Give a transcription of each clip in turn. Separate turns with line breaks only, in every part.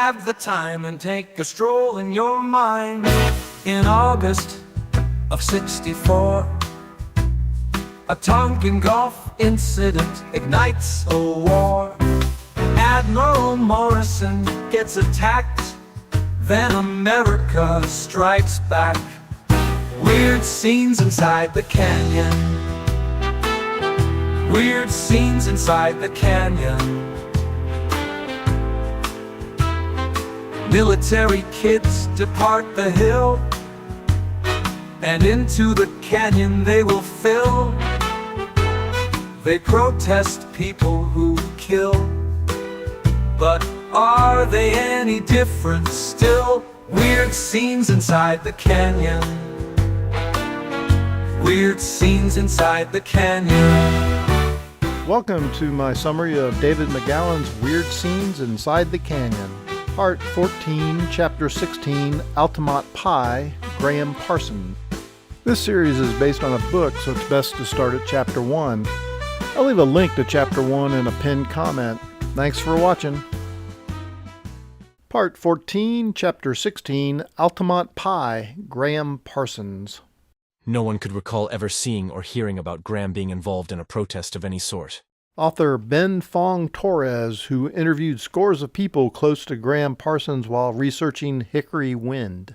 have the time and take a stroll in your mind. In August of '64, a Tonkin Gulf incident ignites a war. Admiral Morrison gets attacked, then America strikes back. Weird scenes inside the canyon. Weird scenes inside the canyon. Military kids depart the hill, and into the canyon they will fill. They protest people who kill, but are they any different still? Weird scenes inside the canyon. Weird scenes inside the canyon.
Welcome to my summary of David McGowan's Weird Scenes Inside the Canyon. Part 14, Chapter 16, Altamont Pie Gram Parsons. This series is based on a book, so it's best to start at Chapter 1. I'll leave a link to Chapter 1 in a pinned comment. Thanks for watching. Part 14, Chapter 16, Altamont Pie Gram Parsons.
No one could recall ever seeing or hearing about Gram being involved in a protest of any sort.
Author Ben Fong Torres, who interviewed scores of people close to Gram Parsons while researching Hickory Wind.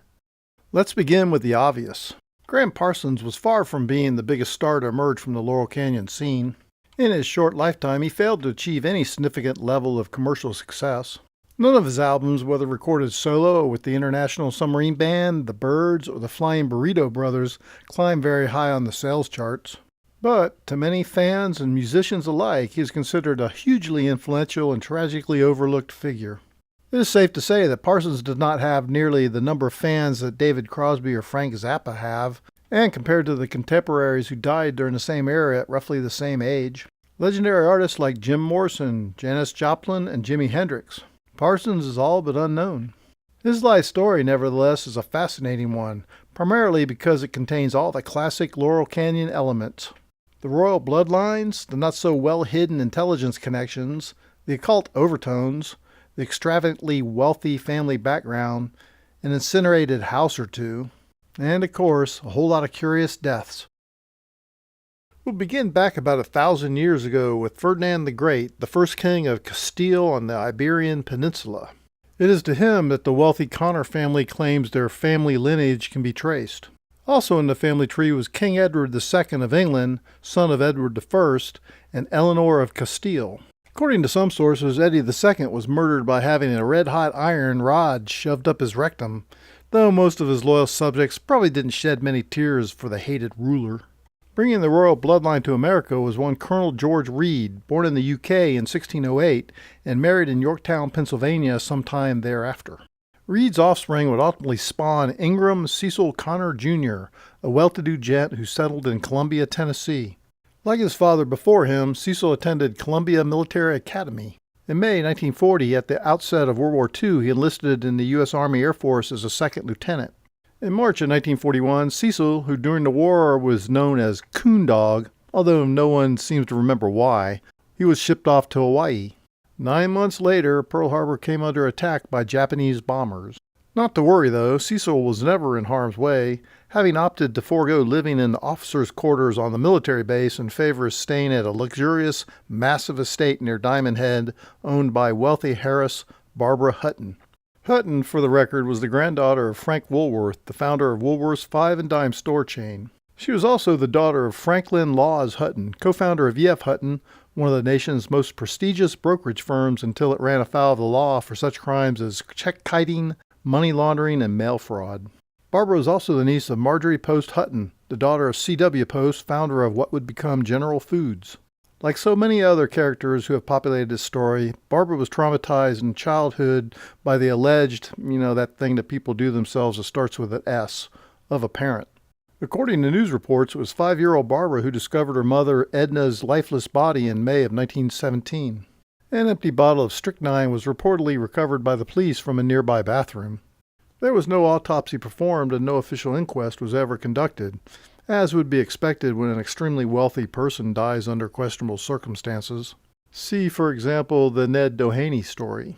Let's begin with the obvious. Gram Parsons was far from being the biggest star to emerge from the Laurel Canyon scene. In his short lifetime, he failed to achieve any significant level of commercial success. None of his albums, whether recorded solo or with the International Submarine Band, the Byrds, or the Flying Burrito Brothers, climbed very high on the sales charts. But to many fans and musicians alike, he is considered a hugely influential and tragically overlooked figure. It is safe to say that Parsons did not have nearly the number of fans that David Crosby or Frank Zappa have, and compared to the contemporaries who died during the same era at roughly the same age. Legendary artists like Jim Morrison, Janis Joplin, and Jimi Hendrix. Parsons is all but unknown. His life story, nevertheless, is a fascinating one, primarily because it contains all the classic Laurel Canyon elements. The royal bloodlines, the not-so-well-hidden intelligence connections, the occult overtones, the extravagantly wealthy family background, an incinerated house or two, and, of course, a whole lot of curious deaths. We'll begin back about 1,000 years ago with Ferdinand the Great, the first king of Castile on the Iberian Peninsula. It is to him that the wealthy Connor family claims their family lineage can be traced. Also in the family tree was King Edward II of England, son of Edward I, and Eleanor of Castile. According to some sources, Eddie II was murdered by having a red-hot iron rod shoved up his rectum, though most of his loyal subjects probably didn't shed many tears for the hated ruler. Bringing the royal bloodline to America was one Colonel George Reed, born in the UK in 1608 and married in Yorktown, Pennsylvania sometime thereafter. Reed's offspring would ultimately spawn Ingram Cecil Connor Jr., a well-to-do gent who settled in Columbia, Tennessee. Like his father before him, Cecil attended Columbia Military Academy. In May 1940, at the outset of World War II, he enlisted in the U.S. Army Air Force as a second lieutenant. In March of 1941, Cecil, who during the war was known as Coon Dog, although no one seems to remember why, he was shipped off to Hawaii. 9 months later, Pearl Harbor came under attack by Japanese bombers. Not to worry though, Cecil was never in harm's way, having opted to forego living in the officers' quarters on the military base in favor of staying at a luxurious, massive estate near Diamond Head owned by wealthy heiress Barbara Hutton. Hutton, for the record, was the granddaughter of Frank Woolworth, the founder of Woolworth's five and dime store chain. She was also the daughter of Franklin Laws Hutton, co-founder of E.F. Hutton, one of the nation's most prestigious brokerage firms until it ran afoul of the law for such crimes as check kiting, money laundering, and mail fraud. Barbara was also the niece of Marjorie Post Hutton, the daughter of C.W. Post, founder of what would become General Foods. Like so many other characters who have populated this story, Barbara was traumatized in childhood by the alleged, that thing that people do themselves that starts with an S, of a parent. According to news reports, it was 5-year-old Barbara who discovered her mother Edna's lifeless body in May of 1917. An empty bottle of strychnine was reportedly recovered by the police from a nearby bathroom. There was no autopsy performed and no official inquest was ever conducted, as would be expected when an extremely wealthy person dies under questionable circumstances. See, for example, the Ned Doheny story.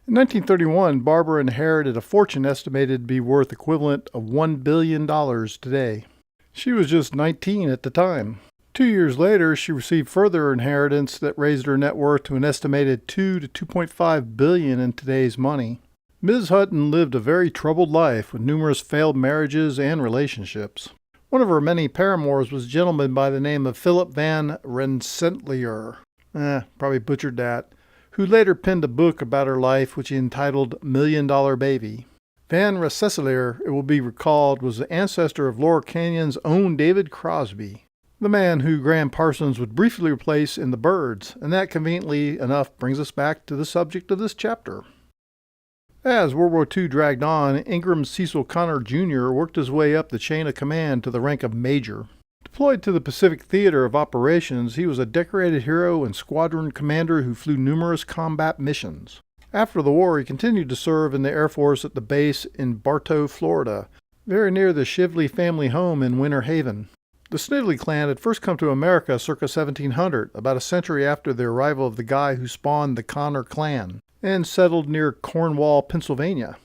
In 1931, Barbara inherited a fortune estimated to be worth equivalent of $1 billion today. She was just 19 at the time. 2 years later, she received further inheritance that raised her net worth to an estimated $2 to $2.5 billion in today's money. Ms. Hutton lived a very troubled life with numerous failed marriages and relationships. One of her many paramours was a gentleman by the name of Philip Van Rensselaer, probably butchered that, who later penned a book about her life which he entitled $1 Million Baby. Van Rensselaer, it will be recalled, was the ancestor of Laurel Canyon's own David Crosby, the man who Gram Parsons would briefly replace in The Birds, and that conveniently enough brings us back to the subject of this chapter. As World War II dragged on, Ingram Cecil Connor Jr. worked his way up the chain of command to the rank of major. Deployed to the Pacific Theater of Operations, he was a decorated hero and squadron commander who flew numerous combat missions. After the war, he continued to serve in the Air Force at the base in Bartow, Florida, very near the Shively family home in Winter Haven. The Snively clan had first come to America circa 1700, about a century after the arrival of the guy who spawned the Connor clan, and settled near Cornwall, Pennsylvania.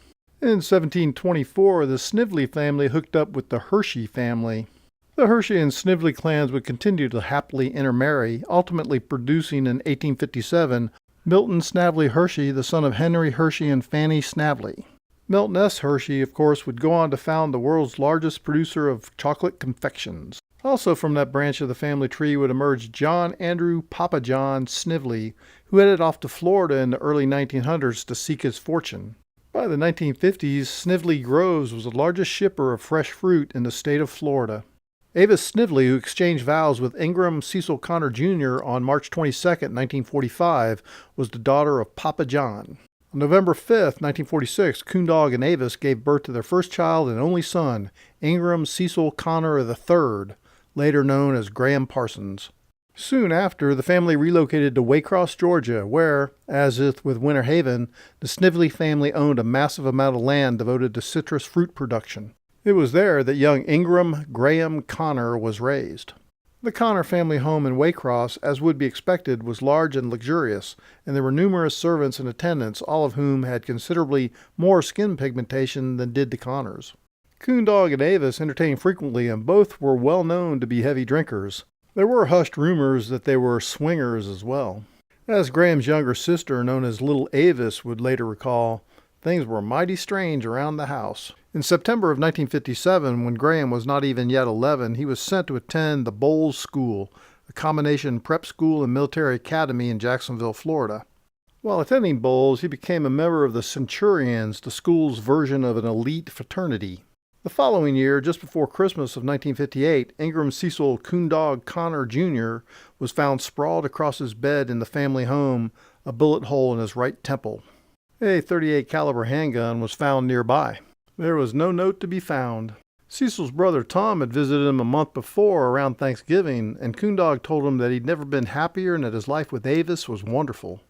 In 1724, the Snively family hooked up with the Hershey family. The Hershey and Snively clans would continue to happily intermarry, ultimately producing in 1857 Milton Snavely Hershey, the son of Henry Hershey and Fanny Snavely. Milton S. Hershey, of course, would go on to found the world's largest producer of chocolate confections. Also from that branch of the family tree would emerge John Andrew Papa John Snively, who headed off to Florida in the early 1900s to seek his fortune. By the 1950s, Snively Groves was the largest shipper of fresh fruit in the state of Florida. Avis Snively, who exchanged vows with Ingram Cecil Connor Jr. on March 22, 1945, was the daughter of Papa John. On November 5, 1946, Coondog and Avis gave birth to their first child and only son, Ingram Cecil Connor III, later known as Gram Parsons. Soon after, the family relocated to Waycross, Georgia, where, as with Winter Haven, the Snively family owned a massive amount of land devoted to citrus fruit production. It was there that young Ingram Graham Connor was raised. The Connor family home in Waycross, as would be expected, was large and luxurious, and there were numerous servants and attendants, all of whom had considerably more skin pigmentation than did the Connors. Coondog and Avis entertained frequently, and both were well known to be heavy drinkers. There were hushed rumors that they were swingers as well. As Graham's younger sister, known as Little Avis, would later recall, things were mighty strange around the house. In September of 1957, when Graham was not even yet 11, he was sent to attend the Bowles School, a combination prep school and military academy in Jacksonville, Florida. While attending Bowles, he became a member of the Centurions, the school's version of an elite fraternity. The following year, just before Christmas of 1958, Ingram Cecil Coondog Connor Jr. was found sprawled across his bed in the family home, a bullet hole in his right temple. A .38 caliber handgun was found nearby. There was no note to be found. Cecil's brother Tom had visited him a month before around Thanksgiving, and Coondog told him that he'd never been happier and that his life with Avis was wonderful.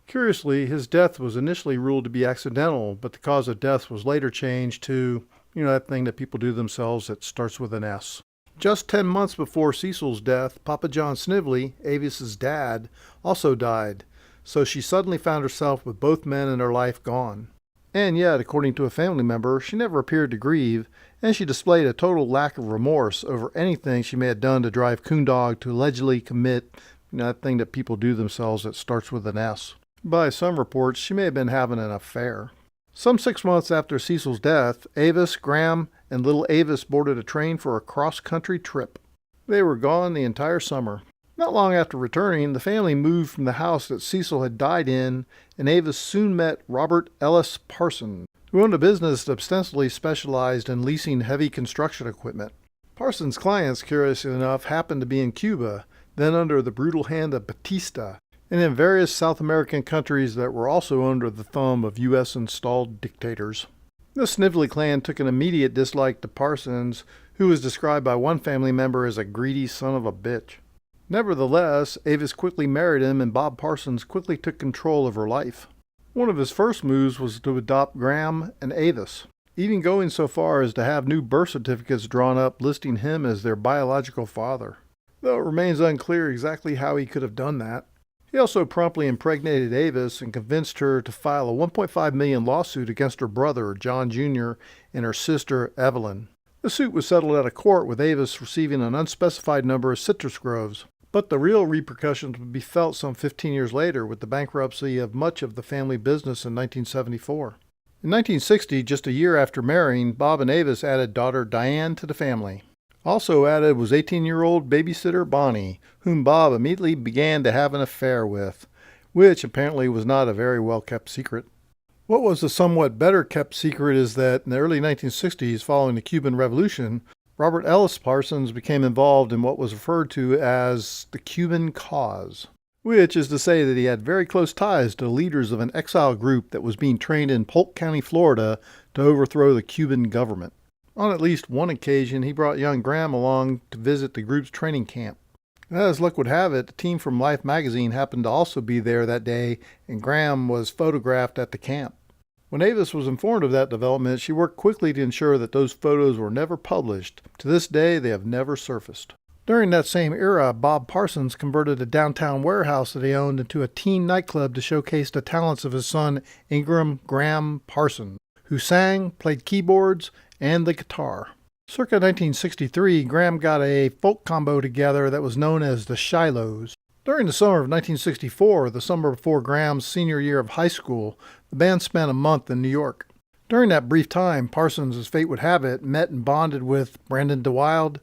Curiously, his death was initially ruled to be accidental, but the cause of death was later changed to, that thing that people do themselves that starts with an S. Just 10 months before Cecil's death, Papa John Snively, Avis's dad, also died, so she suddenly found herself with both men in her life gone. And yet, according to a family member, she never appeared to grieve, and she displayed a total lack of remorse over anything she may have done to drive Coondog to allegedly commit, that thing that people do themselves that starts with an S. By some reports, she may have been having an affair. Some 6 months after Cecil's death, Avis, Graham, and little Avis boarded a train for a cross-country trip. They were gone the entire summer. Not long after returning, the family moved from the house that Cecil had died in, and Avis soon met Robert Ellis Parsons, who owned a business that ostensibly specialized in leasing heavy construction equipment. Parsons' clients, curiously enough, happened to be in Cuba, then under the brutal hand of Batista, and in various South American countries that were also under the thumb of U.S.-installed dictators. The Snively clan took an immediate dislike to Parsons, who was described by one family member as a greedy son of a bitch. Nevertheless, Avis quickly married him, and Bob Parsons quickly took control of her life. One of his first moves was to adopt Graham and Avis, even going so far as to have new birth certificates drawn up listing him as their biological father, though it remains unclear exactly how he could have done that. He also promptly impregnated Avis and convinced her to file a $1.5 million lawsuit against her brother, John Jr., and her sister, Evelyn. The suit was settled at a court, with Avis receiving an unspecified number of citrus groves. But the real repercussions would be felt some 15 years later with the bankruptcy of much of the family business in 1974. In 1960, just a year after marrying, Bob and Avis added daughter Diane to the family. Also added was 18-year-old babysitter Bonnie, whom Bob immediately began to have an affair with, which apparently was not a very well-kept secret. What was a somewhat better-kept secret is that in the early 1960s, following the Cuban Revolution, Robert Ellis Parsons became involved in what was referred to as the Cuban cause, which is to say that he had very close ties to the leaders of an exile group that was being trained in Polk County, Florida, to overthrow the Cuban government. On at least one occasion, he brought young Graham along to visit the group's training camp. As luck would have it, the team from Life magazine happened to also be there that day, and Graham was photographed at the camp. When Avis was informed of that development, she worked quickly to ensure that those photos were never published. To this day, they have never surfaced. During that same era, Bob Parsons converted a downtown warehouse that he owned into a teen nightclub to showcase the talents of his son, Ingram Gram Parsons, who sang, played keyboards, and the guitar. Circa 1963, Graham got a folk combo together that was known as the Shilohs. During the summer of 1964, the summer before Graham's senior year of high school, the band spent a month in New York. During that brief time, Parsons, as fate would have it, met and bonded with Brandon DeWilde,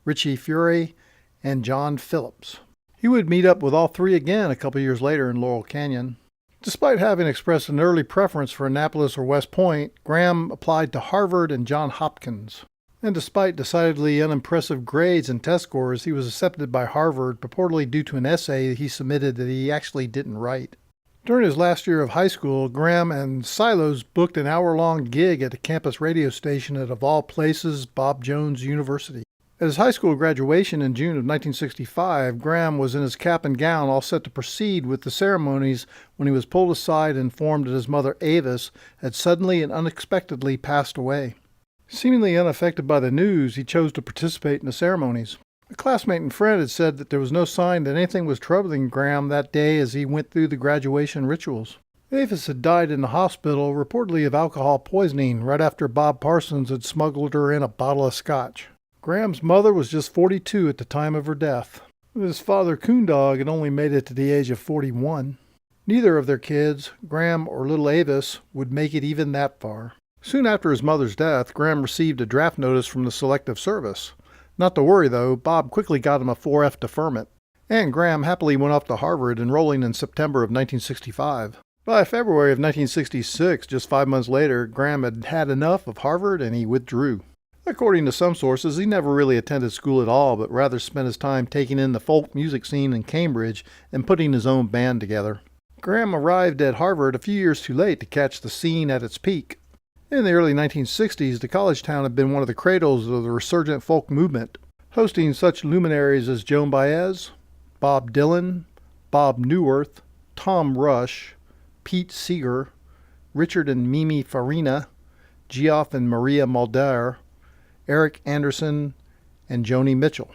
Richie Furay, and John Phillips. He would meet up with all three again a couple years later in Laurel Canyon. Despite having expressed an early preference for Annapolis or West Point, Graham applied to Harvard and Johns Hopkins. And despite decidedly unimpressive grades and test scores, he was accepted by Harvard, purportedly due to an essay he submitted that he actually didn't write. During his last year of high school, Graham and Silos booked an hour-long gig at a campus radio station at, of all places, Bob Jones University. At his high school graduation in June of 1965, Graham was in his cap and gown all set to proceed with the ceremonies when he was pulled aside and informed that his mother Avis had suddenly and unexpectedly passed away. Seemingly unaffected by the news, he chose to participate in the ceremonies. A classmate and friend had said that there was no sign that anything was troubling Graham that day as he went through the graduation rituals. Avis had died in the hospital, reportedly of alcohol poisoning, right after Bob Parsons had smuggled her in a bottle of scotch. Graham's mother was just 42 at the time of her death. His father, Coondog, had only made it to the age of 41. Neither of their kids, Graham or little Avis, would make it even that far. Soon after his mother's death, Graham received a draft notice from the Selective Service. Not to worry, though, Bob quickly got him a 4F deferment. And Graham happily went off to Harvard, enrolling in September of 1965. By February of 1966, just 5 months later, Graham had had enough of Harvard and he withdrew. According to some sources, he never really attended school at all, but rather spent his time taking in the folk music scene in Cambridge and putting his own band together. Graham arrived at Harvard a few years too late to catch the scene at its peak. In the early 1960s, the college town had been one of the cradles of the resurgent folk movement, hosting such luminaries as Joan Baez, Bob Dylan, Bob Newirth, Tom Rush, Pete Seeger, Richard and Mimi Farina, Geoff and Maria Muldaur, Eric Anderson, and Joni Mitchell.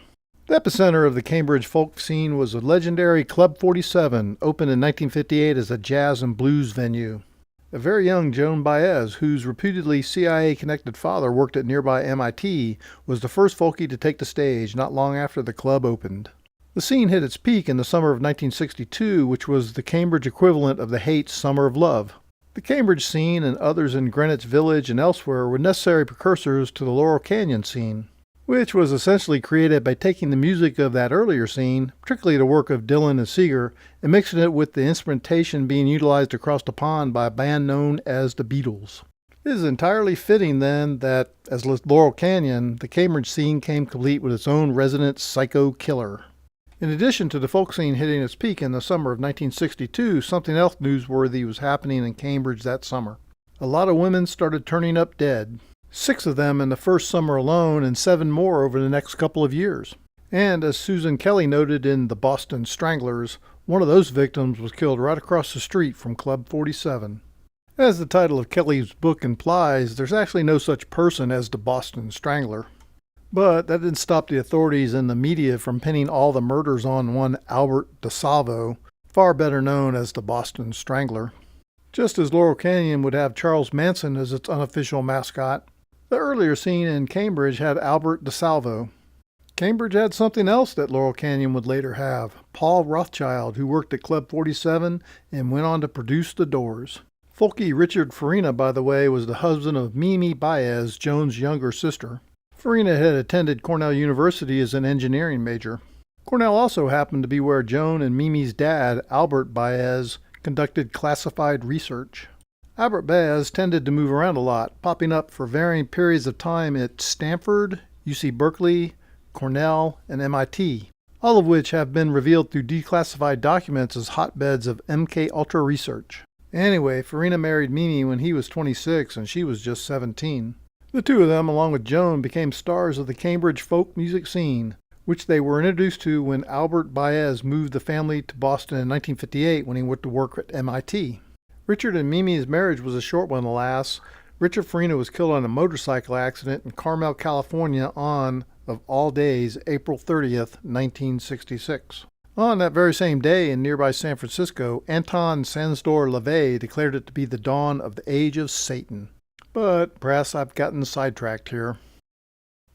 The epicenter of the Cambridge folk scene was the legendary Club 47, opened in 1958 as a jazz and blues venue. A very young Joan Baez, whose reputedly CIA-connected father worked at nearby MIT, was the first folkie to take the stage not long after the club opened. The scene hit its peak in the summer of 1962, which was the Cambridge equivalent of the Hates' Summer of Love. The Cambridge scene and others in Greenwich Village and elsewhere were necessary precursors to the Laurel Canyon scene, which was essentially created by taking the music of that earlier scene, particularly the work of Dylan and Seeger, and mixing it with the instrumentation being utilized across the pond by a band known as the Beatles. It is entirely fitting, then, that, as Laurel Canyon, the Cambridge scene came complete with its own resident psycho killer. In addition to the folk scene hitting its peak in the summer of 1962, something else newsworthy was happening in Cambridge that summer. A lot of women started turning up dead. 6 of them in the first summer alone, and 7 more over the next couple of years. And as Susan Kelly noted in The Boston Stranglers, one of those victims was killed right across the street from Club 47. As the title of Kelly's book implies, there's actually no such person as the Boston Strangler. But that didn't stop the authorities and the media from pinning all the murders on one Albert DeSalvo, far better known as the Boston Strangler. Just as Laurel Canyon would have Charles Manson as its unofficial mascot, the earlier scene in Cambridge had Albert DeSalvo. Cambridge had something else that Laurel Canyon would later have, Paul Rothschild, who worked at Club 47 and went on to produce The Doors. Folky Richard Farina, by the way, was the husband of Mimi Baez, Joan's younger sister. Farina had attended Cornell University as an engineering major. Cornell also happened to be where Joan and Mimi's dad, Albert Baez, conducted classified research. Albert Baez tended to move around a lot, popping up for varying periods of time at Stanford, UC Berkeley, Cornell, and MIT, all of which have been revealed through declassified documents as hotbeds of MKUltra research. Anyway, Farina married Mimi when he was 26 and she was just 17. The two of them, along with Joan, became stars of the Cambridge folk music scene, which they were introduced to when Albert Baez moved the family to Boston in 1958 when he went to work at MIT. Richard and Mimi's marriage was a short one, alas. Richard Farina was killed in a motorcycle accident in Carmel, California on, of all days, April 30th, 1966. On that very same day in nearby San Francisco, Anton Sansdor LaVey declared it to be the dawn of the Age of Satan. But perhaps I've gotten sidetracked here.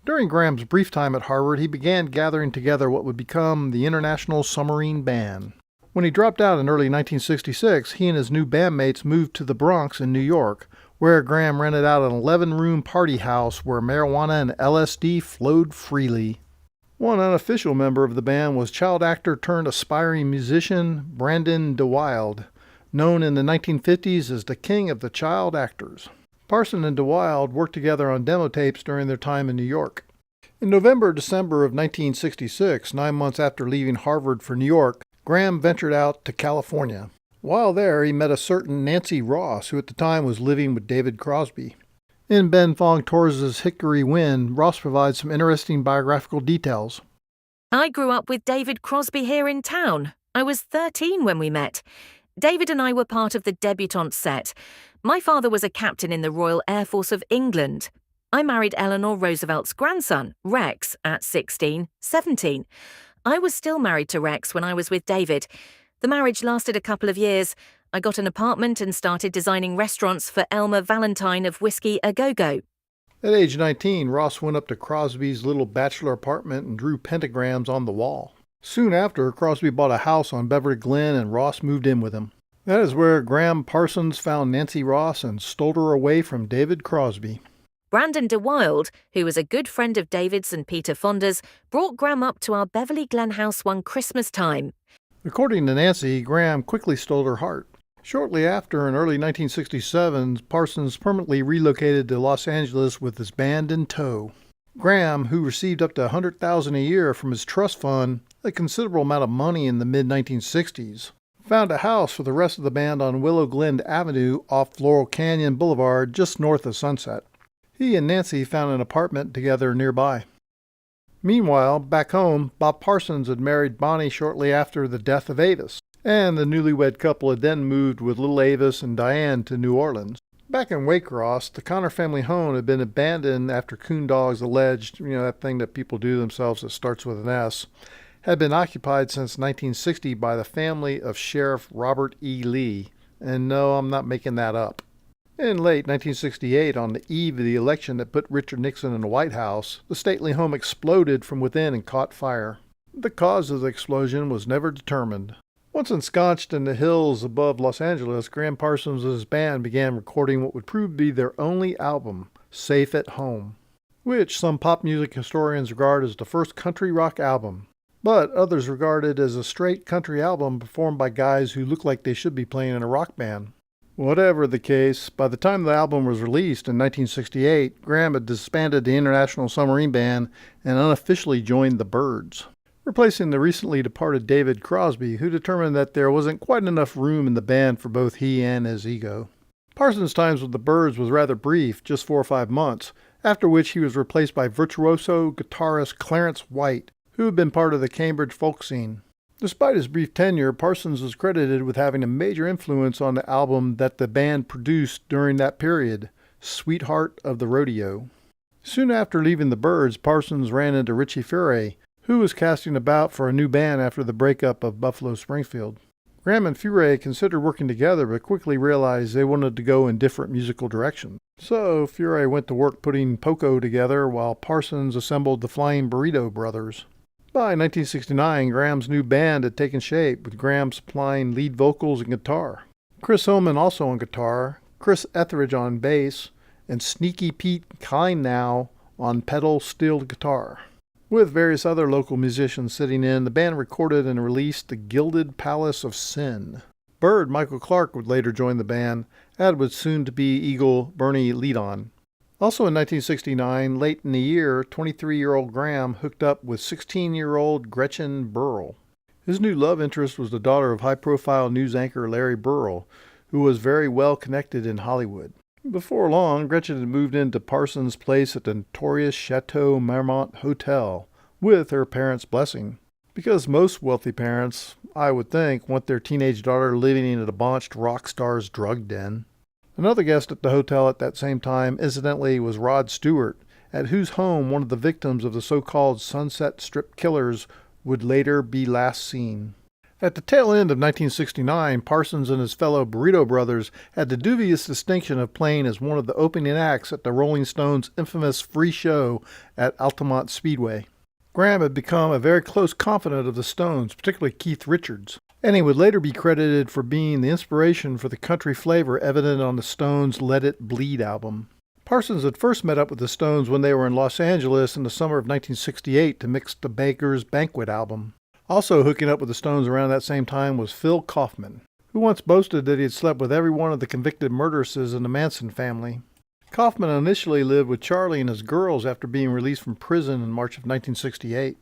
During Graham's brief time at Harvard, he began gathering together what would become the International Submarine Band. When he dropped out in early 1966, he and his new bandmates moved to the Bronx in New York, where Graham rented out an 11-room party house where marijuana and LSD flowed freely. One unofficial member of the band was child actor turned aspiring musician Brandon DeWilde, known in the 1950s as the King of the Child Actors. Parsons and DeWilde worked together on demo tapes during their time in New York. In November-December of 1966, 9 months after leaving Harvard for New York, Graham ventured out to California. While there, he met a certain Nancy Ross, who at the time was living with David Crosby. In Ben Fong Torres' Hickory Wind, Ross provides some interesting biographical details.
I grew up with David Crosby here in town. I was 13 when we met. David and I were part of the debutante set. My father was a captain in the Royal Air Force of England. I married Eleanor Roosevelt's grandson, Rex, at 17. I was still married to Rex when I was with David. The marriage lasted a couple of years. I got an apartment and started designing restaurants for Elmer Valentine of Whiskey A Go-Go.
At age 19, Ross went up to Crosby's little bachelor apartment and drew pentagrams on the wall. Soon after, Crosby bought a house on Beverly Glen and Ross moved in with him. That is where Gram Parsons found Nancy Ross and stole her away from David Crosby.
Brandon DeWilde, who was a good friend of David's and Peter Fonda's, brought Gram up to our Beverly Glen house one Christmas time.
According to Nancy, Graham quickly stole her heart. Shortly after, in early 1967, Parsons permanently relocated to Los Angeles with his band in tow. Graham, who received up to $100,000 a year from his trust fund, a considerable amount of money in the mid-1960s, found a house for the rest of the band on Willow Glen Avenue off Laurel Canyon Boulevard just north of Sunset. He and Nancy found an apartment together nearby. Meanwhile, back home, Bob Parsons had married Bonnie shortly after the death of Avis, and the newlywed couple had then moved with little Avis and Diane to New Orleans. Back in Waycross, the Connor family home had been abandoned after coon dogs alleged, that thing that people do themselves that starts with an S, had been occupied since 1960 by the family of Sheriff Robert E. Lee. And no, I'm not making that up. In late 1968, on the eve of the election that put Richard Nixon in the White House, the stately home exploded from within and caught fire. The cause of the explosion was never determined. Once ensconced in the hills above Los Angeles, Gram Parsons and his band began recording what would prove to be their only album, Safe at Home, which some pop music historians regard as the first country rock album, but others regard it as a straight country album performed by guys who look like they should be playing in a rock band. Whatever the case, by the time the album was released in 1968, Graham had disbanded the International Submarine Band and unofficially joined the Byrds, replacing the recently departed David Crosby, who determined that there wasn't quite enough room in the band for both he and his ego. Parsons' times with the Byrds was rather brief, just 4 or 5 months, after which he was replaced by virtuoso guitarist Clarence White, who had been part of the Cambridge folk scene. Despite his brief tenure, Parsons is credited with having a major influence on the album that the band produced during that period, Sweetheart of the Rodeo. Soon after leaving the Byrds, Parsons ran into Richie Furay, who was casting about for a new band after the breakup of Buffalo Springfield. Gram and Fure considered working together, but quickly realized they wanted to go in different musical directions. So Fure went to work putting Poco together while Parsons assembled the Flying Burrito Brothers. By 1969, Gram's new band had taken shape, with Gram supplying lead vocals and guitar. Chris Hillman also on guitar, Chris Etheridge on bass, and Sneaky Pete Kynow on pedal steel guitar. With various other local musicians sitting in, the band recorded and released The Gilded Palace of Sin. Bird Michael Clark would later join the band, as would soon-to-be Eagle Bernie Leadon. Also in 1969, late in the year, 23-year-old Gram hooked up with 16-year-old Gretchen Burrell. His new love interest was the daughter of high-profile news anchor Larry Burrell, who was very well connected in Hollywood. Before long, Gretchen had moved into Parsons' place at the notorious Chateau Marmont Hotel, with her parents' blessing. Because most wealthy parents, I would think, want their teenage daughter living in a debauched rock star's drug den. Another guest at the hotel at that same time, incidentally, was Rod Stewart, at whose home one of the victims of the so-called Sunset Strip killers would later be last seen. At the tail end of 1969, Parsons and his fellow Burrito Brothers had the dubious distinction of playing as one of the opening acts at the Rolling Stones' infamous free show at Altamont Speedway. Gram had become a very close confidant of the Stones, particularly Keith Richards, and he would later be credited for being the inspiration for the country flavor evident on the Stones' Let It Bleed album. Parsons had first met up with the Stones when they were in Los Angeles in the summer of 1968 to mix the Baker's Banquet album. Also hooking up with the Stones around that same time was Phil Kaufman, who once boasted that he had slept with every one of the convicted murderesses in the Manson family. Kaufman initially lived with Charlie and his girls after being released from prison in March of 1968,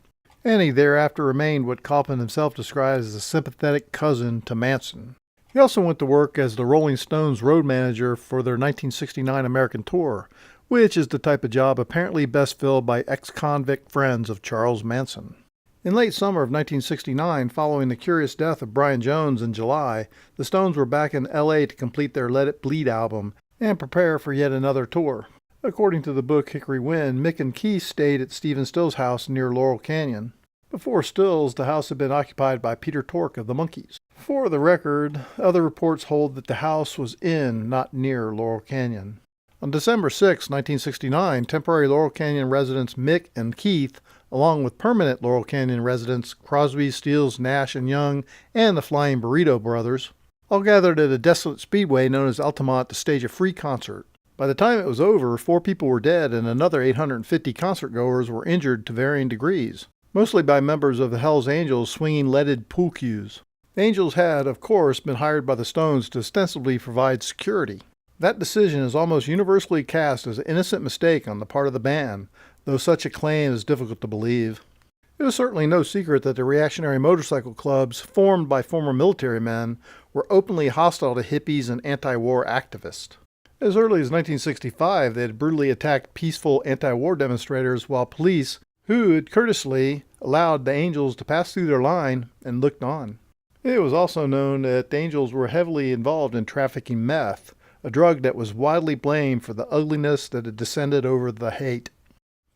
and he thereafter remained what Kaufman himself described as a sympathetic cousin to Manson. He also went to work as the Rolling Stones road manager for their 1969 American tour, which is the type of job apparently best filled by ex-convict friends of Charles Manson. In late summer of 1969, following the curious death of Brian Jones in July, the Stones were back in L.A. to complete their Let It Bleed album and prepare for yet another tour. According to the book Hickory Wind, Mick and Keith stayed at Stephen Stills' house near Laurel Canyon. Before Stills, the house had been occupied by Peter Tork of the Monkees. For the record, other reports hold that the house was in, not near, Laurel Canyon. On December 6, 1969, temporary Laurel Canyon residents Mick and Keith, along with permanent Laurel Canyon residents Crosby, Stills, Nash and Young, and the Flying Burrito Brothers, all gathered at a desolate speedway known as Altamont to stage a free concert. By the time it was over, 4 people were dead and another 850 concertgoers were injured to varying degrees, mostly by members of the Hells Angels swinging leaded pool cues. The Angels had, of course, been hired by the Stones to ostensibly provide security. That decision is almost universally cast as an innocent mistake on the part of the band, though such a claim is difficult to believe. It was certainly no secret that the reactionary motorcycle clubs, formed by former military men, were openly hostile to hippies and anti-war activists. As early as 1965, they had brutally attacked peaceful anti-war demonstrators, while police, who had courteously allowed the Angels to pass through their line, and looked on. It was also known that the Angels were heavily involved in trafficking meth, a drug that was widely blamed for the ugliness that had descended over the hate.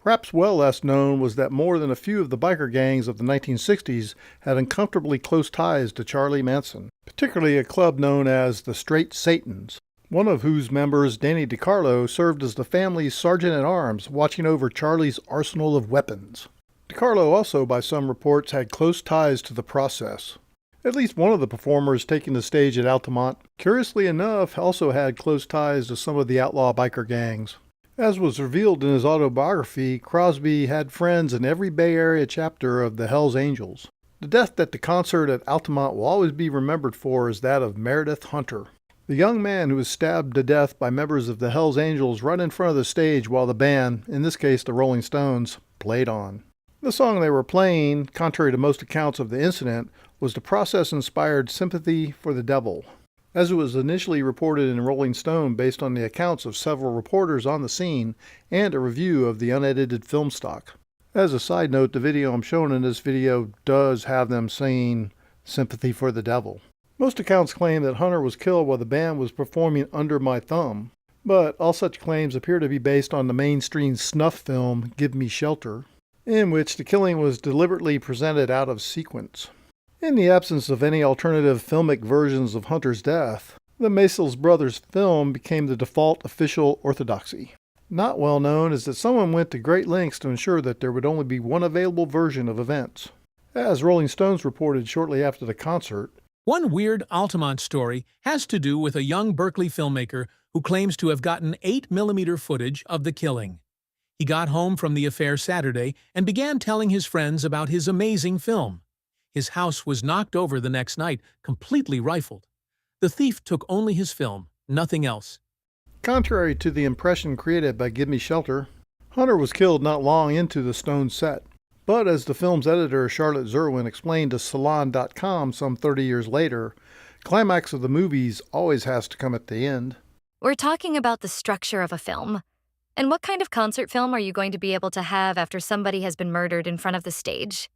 Perhaps well less known was that more than a few of the biker gangs of the 1960s had uncomfortably close ties to Charlie Manson, particularly a club known as the Straight Satans, one of whose members, Danny DiCarlo, served as the family's sergeant-at-arms, watching over Charlie's arsenal of weapons. DiCarlo also, by some reports, had close ties to the process. At least one of the performers taking the stage at Altamont, curiously enough, also had close ties to some of the outlaw biker gangs. As was revealed in his autobiography, Crosby had friends in every Bay Area chapter of the Hells Angels. The death that the concert at Altamont will always be remembered for is that of Meredith Hunter, the young man who was stabbed to death by members of the Hells Angels right in front of the stage while the band, in this case the Rolling Stones, played on. The song they were playing, contrary to most accounts of the incident, was the process-inspired Sympathy for the Devil, as it was initially reported in Rolling Stone based on the accounts of several reporters on the scene and a review of the unedited film stock. As a side note, the video I'm showing in this video does have them singing Sympathy for the Devil. Most accounts claim that Hunter was killed while the band was performing Under My Thumb, but all such claims appear to be based on the mainstream snuff film Give Me Shelter, in which the killing was deliberately presented out of sequence. In the absence of any alternative filmic versions of Hunter's death, the Maysles brothers' film became the default official orthodoxy. Not well known is that someone went to great lengths to ensure that there would only be one available version of events. As Rolling Stones reported shortly after the concert,
one weird Altamont story has to do with a young Berkeley filmmaker who claims to have gotten 8mm footage of the killing. He got home from the affair Saturday and began telling his friends about his amazing film. His house was knocked over the next night, completely rifled. The thief took only his film, nothing else.
Contrary to the impression created by Give Me Shelter, Hunter was killed not long into the Stones set. But as the film's editor Charlotte Zerwin explained to Salon.com some 30 years later, climax of the movies always has to come at the end.
We're talking about the structure of a film. And what kind of concert film are you going to be able to have after somebody has been murdered in front of the stage?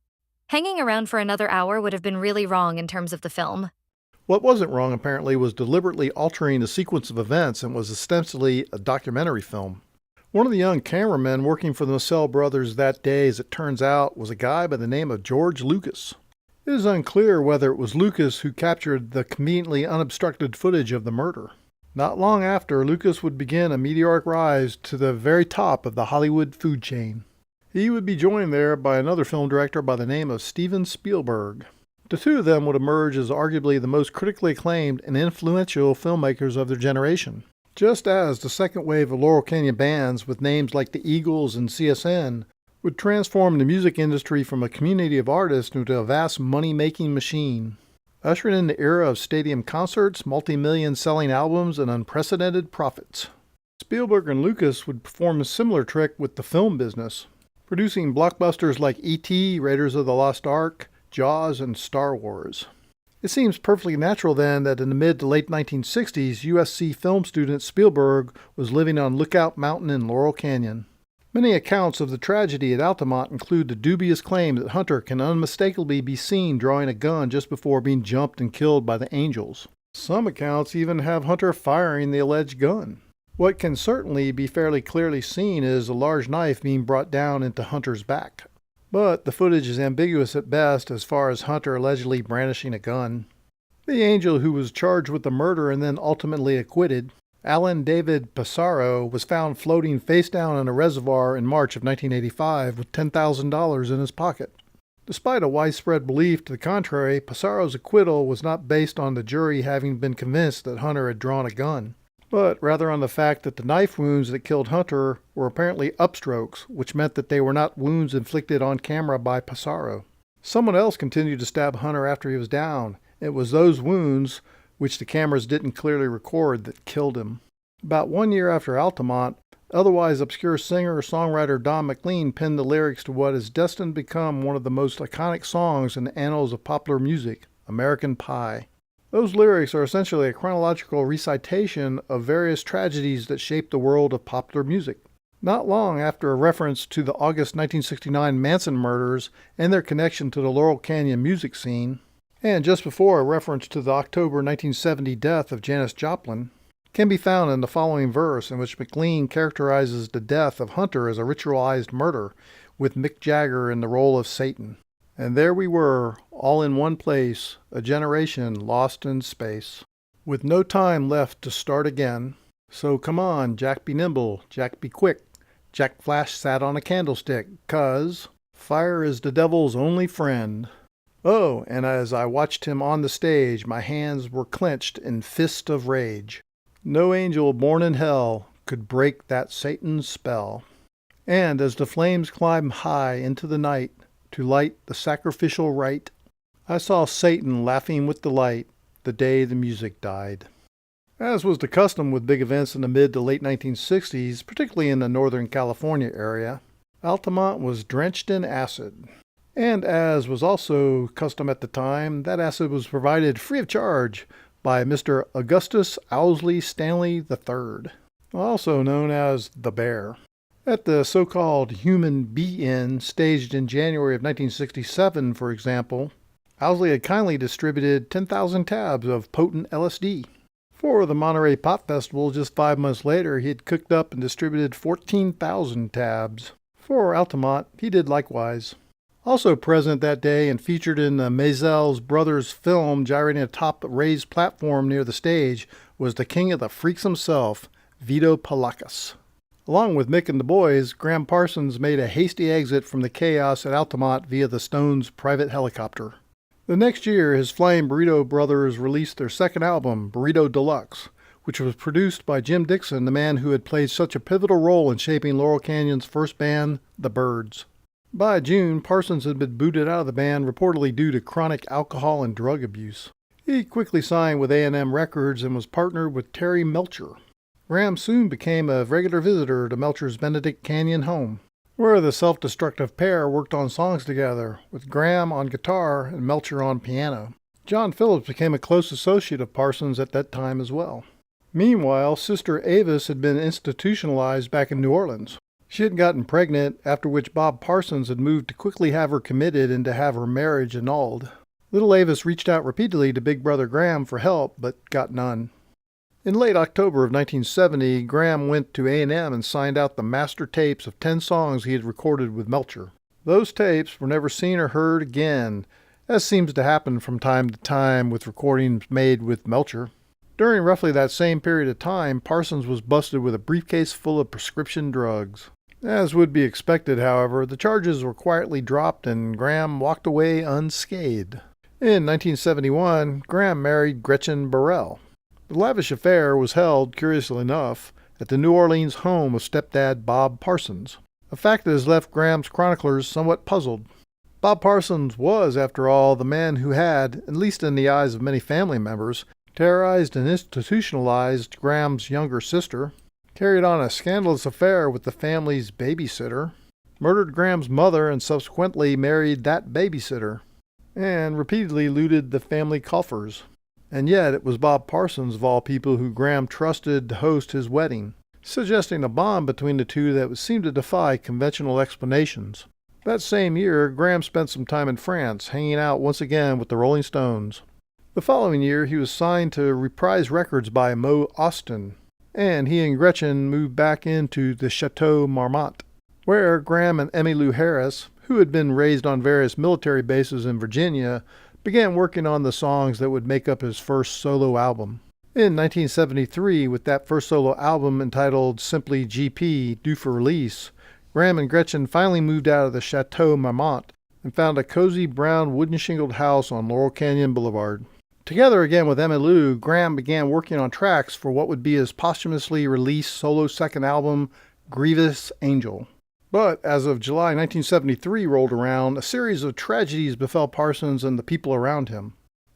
Hanging around for another hour would have been really wrong in terms of the film.
What wasn't wrong, apparently, was deliberately altering the sequence of events and was ostensibly a documentary film. One of the young cameramen working for the Maysles brothers that day, as it turns out, was a guy by the name of George Lucas. It is unclear whether it was Lucas who captured the conveniently unobstructed footage of the murder. Not long after, Lucas would begin a meteoric rise to the very top of the Hollywood food chain. He would be joined there by another film director by the name of Steven Spielberg. The two of them would emerge as arguably the most critically acclaimed and influential filmmakers of their generation. Just as the second wave of Laurel Canyon bands with names like the Eagles and CSN would transform the music industry from a community of artists into a vast money-making machine, ushering in the era of stadium concerts, multi-million selling albums, and unprecedented profits. Spielberg and Lucas would perform a similar trick with the film business, producing blockbusters like E.T., Raiders of the Lost Ark, Jaws, and Star Wars. It seems perfectly natural then that in the mid to late 1960s, USC film student Spielberg was living on Lookout Mountain in Laurel Canyon. Many accounts of the tragedy at Altamont include the dubious claim that Hunter can unmistakably be seen drawing a gun just before being jumped and killed by the Angels. Some accounts even have Hunter firing the alleged gun. What can certainly be fairly clearly seen is a large knife being brought down into Hunter's back. But the footage is ambiguous at best as far as Hunter allegedly brandishing a gun. The angel who was charged with the murder and then ultimately acquitted, Alan David Passaro, was found floating face down in a reservoir in March of 1985 with $10,000 in his pocket. Despite a widespread belief to the contrary, Passaro's acquittal was not based on the jury having been convinced that Hunter had drawn a gun, but rather on the fact that the knife wounds that killed Hunter were apparently upstrokes, which meant that they were not wounds inflicted on camera by Passaro. Someone else continued to stab Hunter after he was down. It was those wounds, which the cameras didn't clearly record, that killed him. About 1 year after Altamont, otherwise obscure singer-songwriter Don McLean penned the lyrics to what is destined to become one of the most iconic songs in the annals of popular music, American Pie. Those lyrics are essentially a chronological recitation of various tragedies that shaped the world of popular music. Not long after a reference to the August 1969 Manson murders and their connection to the Laurel Canyon music scene, and just before a reference to the October 1970 death of Janis Joplin, can be found in the following verse in which McLean characterizes the death of Hunter as a ritualized murder, with Mick Jagger in the role of Satan. And there we were, all in one place, a generation lost in space, with no time left to start again. So come on, Jack be nimble, Jack be quick, Jack Flash sat on a candlestick, 'cause fire is the devil's only friend. Oh, and as I watched him on the stage, my hands were clenched in fist of rage. No angel born in hell could break that Satan's spell. And as the flames climbed high into the night to light the sacrificial rite, I saw Satan laughing with delight the day the music died. As was the custom with big events in the mid to late 1960s, particularly in the Northern California area, Altamont was drenched in acid. And as was also custom at the time, that acid was provided free of charge by Mr. Augustus Owsley Stanley III, also known as the Bear. At the so-called Human Be-In, staged in January of 1967, for example, Owsley had kindly distributed 10,000 tabs of potent LSD. For the Monterey Pop Festival just 5 months later, he had cooked up and distributed 14,000 tabs. For Altamont, he did likewise. Also present that day and featured in the Maisels brothers film gyrating atop a raised platform near the stage was the king of the freaks himself, Vito Polakis. Along with Mick and the boys, Gram Parsons made a hasty exit from the chaos at Altamont via the Stones' private helicopter. The next year, his Flying Burrito brothers released their second album, Burrito Deluxe, which was produced by Jim Dixon, the man who had played such a pivotal role in shaping Laurel Canyon's first band, the Byrds. By June, Parsons had been booted out of the band reportedly due to chronic alcohol and drug abuse. He quickly signed with A&M Records and was partnered with Terry Melcher. Gram soon became a regular visitor to Melcher's Benedict Canyon home, where the self-destructive pair worked on songs together, with Gram on guitar and Melcher on piano. John Phillips became a close associate of Parsons at that time as well. Meanwhile, Sister Avis had been institutionalized back in New Orleans. She had gotten pregnant, after which Bob Parsons had moved to quickly have her committed and to have her marriage annulled. Little Avis reached out repeatedly to Big Brother Gram for help, but got none. In late October of 1970, Gram went to A&M and signed out the master tapes of 10 songs he had recorded with Melcher. Those tapes were never seen or heard again, as seems to happen from time to time with recordings made with Melcher. During roughly that same period of time, Parsons was busted with a briefcase full of prescription drugs. As would be expected, however, the charges were quietly dropped and Gram walked away unscathed. In 1971, Gram married Gretchen Burrell. The lavish affair was held, curiously enough, at the New Orleans home of stepdad Bob Parsons, a fact that has left Gram's chroniclers somewhat puzzled. Bob Parsons was, after all, the man who had, at least in the eyes of many family members, terrorized and institutionalized Gram's younger sister, carried on a scandalous affair with the family's babysitter, murdered Gram's mother and subsequently married that babysitter, and repeatedly looted the family coffers. And yet it was Bob Parsons, of all people, who Gram trusted to host his wedding, suggesting a bond between the two that would seem to defy conventional explanations. That same year, Gram spent some time in France, hanging out once again with the Rolling Stones. The following year, he was signed to Reprise Records by Mo Austin, and he and Gretchen moved back into the Chateau Marmont, where Gram and Emmylou Harris, who had been raised on various military bases in Virginia, began working on the songs that would make up his first solo album. In 1973, with that first solo album entitled simply GP, due for release, Gram and Gretchen finally moved out of the Chateau Marmont and found a cozy brown wooden shingled house on Laurel Canyon Boulevard. Together again with Emmylou, Gram began working on tracks for what would be his posthumously released solo second album, Grievous Angel. But as of July 1973 rolled around, a series of tragedies befell Parsons and the people around him.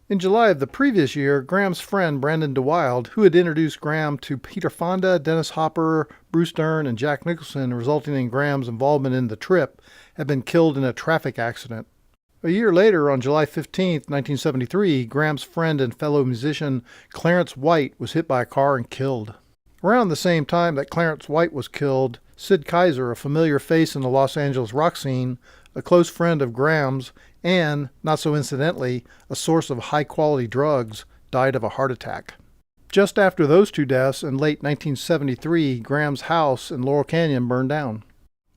In July of the previous year, Gram's friend Brandon DeWild, who had introduced Gram to Peter Fonda, Dennis Hopper, Bruce Dern, and Jack Nicholson, resulting in Gram's involvement in The Trip, had been killed in a traffic accident. A year later, on July 15, 1973, Gram's friend and fellow musician Clarence White was hit by a car and killed. Around the same time that Clarence White was killed, Sid Kaiser, a familiar face in the Los Angeles rock scene, a close friend of Gram's, and, not so incidentally, a source of high-quality drugs, died of a heart attack. Just after those two deaths, in late 1973, Gram's house in Laurel Canyon burned down.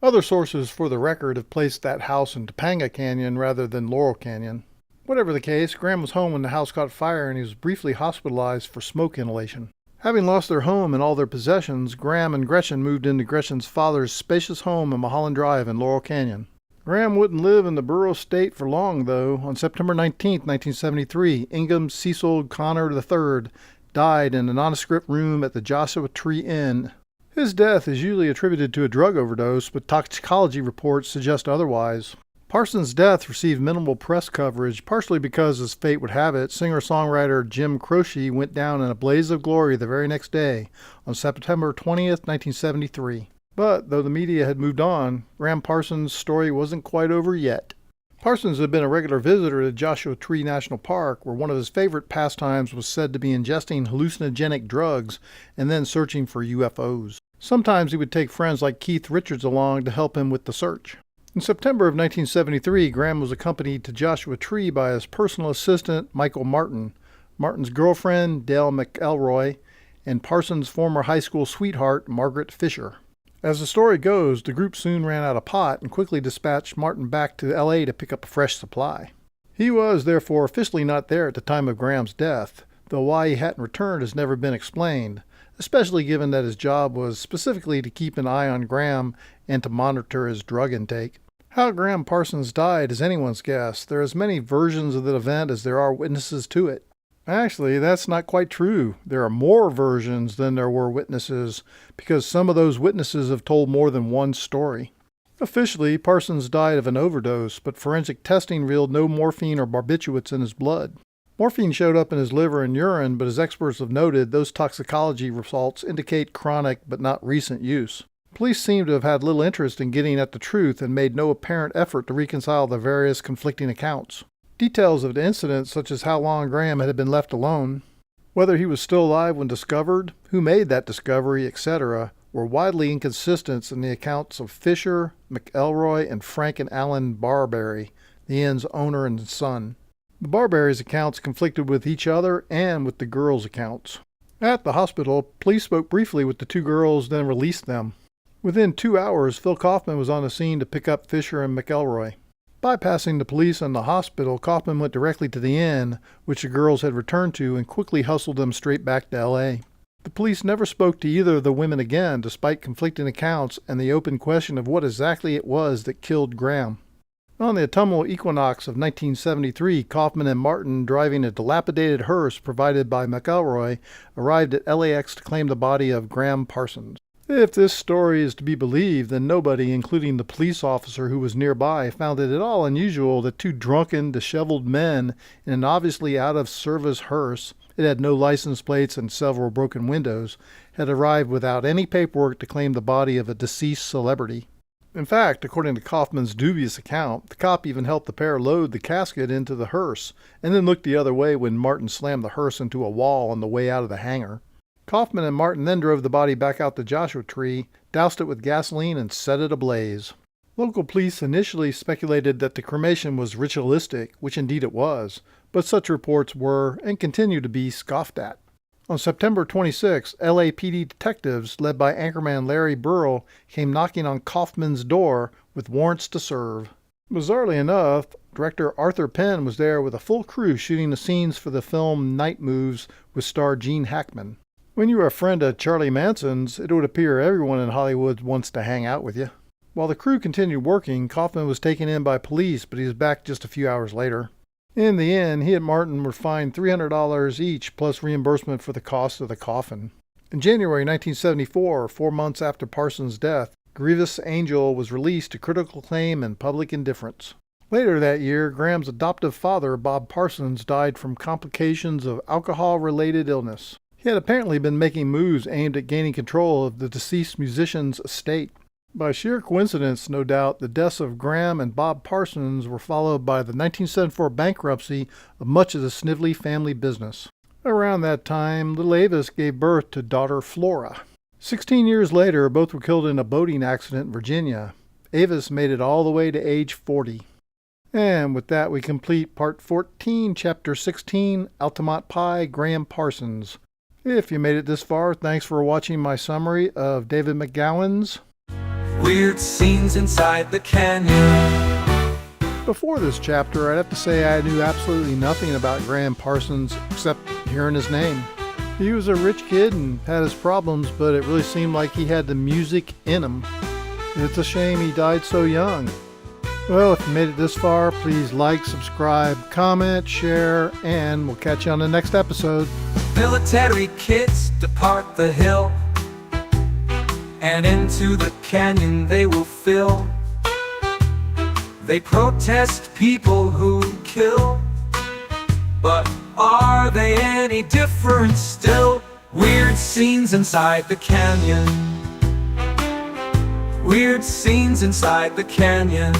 Other sources for the record have placed that house in Topanga Canyon rather than Laurel Canyon. Whatever the case, Gram was home when the house caught fire and he was briefly hospitalized for smoke inhalation. Having lost their home and all their possessions, Gram and Gretchen moved into Gretchen's father's spacious home in Mulholland Drive in Laurel Canyon. Gram wouldn't live in the Borough State for long, though. On September 19, 1973, Ingham Cecil Connor III died in a nondescript room at the Joshua Tree Inn. His death is usually attributed to a drug overdose, but toxicology reports suggest otherwise. Parsons' death received minimal press coverage, partially because, as fate would have it, singer-songwriter Jim Croce went down in a blaze of glory the very next day, on September 20th, 1973. But, though the media had moved on, Gram Parsons' story wasn't quite over yet. Parsons had been a regular visitor to Joshua Tree National Park, where one of his favorite pastimes was said to be ingesting hallucinogenic drugs and then searching for UFOs. Sometimes he would take friends like Keith Richards along to help him with the search. In September of 1973, Gram was accompanied to Joshua Tree by his personal assistant, Michael Martin, Martin's girlfriend, Dale McElroy, and Parsons' former high school sweetheart, Margaret Fisher. As the story goes, the group soon ran out of pot and quickly dispatched Martin back to L.A. to pick up a fresh supply. He was, therefore, officially not there at the time of Graham's death, though why he hadn't returned has never been explained, especially given that his job was specifically to keep an eye on Graham and to monitor his drug intake. How Gram Parsons died is anyone's guess. There are as many versions of the event as there are witnesses to it. Actually, that's not quite true. There are more versions than there were witnesses, because some of those witnesses have told more than one story. Officially, Parsons died of an overdose, but forensic testing revealed no morphine or barbiturates in his blood. Morphine showed up in his liver and urine, but as experts have noted, those toxicology results indicate chronic but not recent use. Police seem to have had little interest in getting at the truth and made no apparent effort to reconcile the various conflicting accounts. Details of the incident, such as how long Graham had been left alone, whether he was still alive when discovered, who made that discovery, etc., were widely inconsistent in the accounts of Fisher, McElroy, and Frank and Alan Barberry, the inn's owner and son. The Barberry's accounts conflicted with each other and with the girls' accounts. At the hospital, police spoke briefly with the two girls, then released them. Within 2 hours, Phil Kaufman was on the scene to pick up Fisher and McElroy. Bypassing the police and the hospital, Kaufman went directly to the inn, which the girls had returned to, and quickly hustled them straight back to L.A. The police never spoke to either of the women again, despite conflicting accounts and the open question of what exactly it was that killed Graham. On the autumnal equinox of 1973, Kaufman and Martin, driving a dilapidated hearse provided by McElroy, arrived at LAX to claim the body of Gram Parsons. If this story is to be believed, then nobody, including the police officer who was nearby, found it at all unusual that two drunken, disheveled men in an obviously out-of-service hearse, it had no license plates and several broken windows, had arrived without any paperwork to claim the body of a deceased celebrity. In fact, according to Kaufman's dubious account, the cop even helped the pair load the casket into the hearse, and then looked the other way when Martin slammed the hearse into a wall on the way out of the hangar. Kaufman and Martin then drove the body back out the Joshua Tree, doused it with gasoline, and set it ablaze. Local police initially speculated that the cremation was ritualistic, which indeed it was, but such reports were, and continue to be, scoffed at. On September 26, LAPD detectives, led by anchorman Larry Burrell, came knocking on Kaufman's door with warrants to serve. Bizarrely enough, director Arthur Penn was there with a full crew shooting the scenes for the film Night Moves with star Gene Hackman. When you are a friend of Charlie Manson's, it would appear everyone in Hollywood wants to hang out with you. While the crew continued working, Kaufman was taken in by police, but he was back just a few hours later. In the end, he and Martin were fined $300 each, plus reimbursement for the cost of the coffin. In January 1974, 4 months after Parsons' death, Grievous Angel was released to critical acclaim and public indifference. Later that year, Graham's adoptive father, Bob Parsons, died from complications of alcohol-related illness. He had apparently been making moves aimed at gaining control of the deceased musician's estate. By sheer coincidence, no doubt, the deaths of Graham and Bob Parsons were followed by the 1974 bankruptcy of much of the Snively family business. Around that time, little Avis gave birth to daughter Flora. 16 years later, both were killed in a boating accident in Virginia. Avis made it all the way to age 40. And with that, we complete Part 14, Chapter 16, Altamont Pie Gram Parsons. If you made it this far, thanks for watching my summary of David McGowan's
Weird Scenes Inside the Canyon.
Before this chapter, I'd have to say I knew absolutely nothing about Gram Parsons except hearing his name. He was a rich kid and had his problems, but it really seemed like he had the music in him. It's a shame he died so young. Well, if you made it this far, please like, subscribe, comment, share, and we'll catch you on the next episode.
Military kids depart the hill, and into the canyon they will fill. They protest people who kill, but are they any different still? Weird scenes inside the canyon. Weird scenes inside the canyon.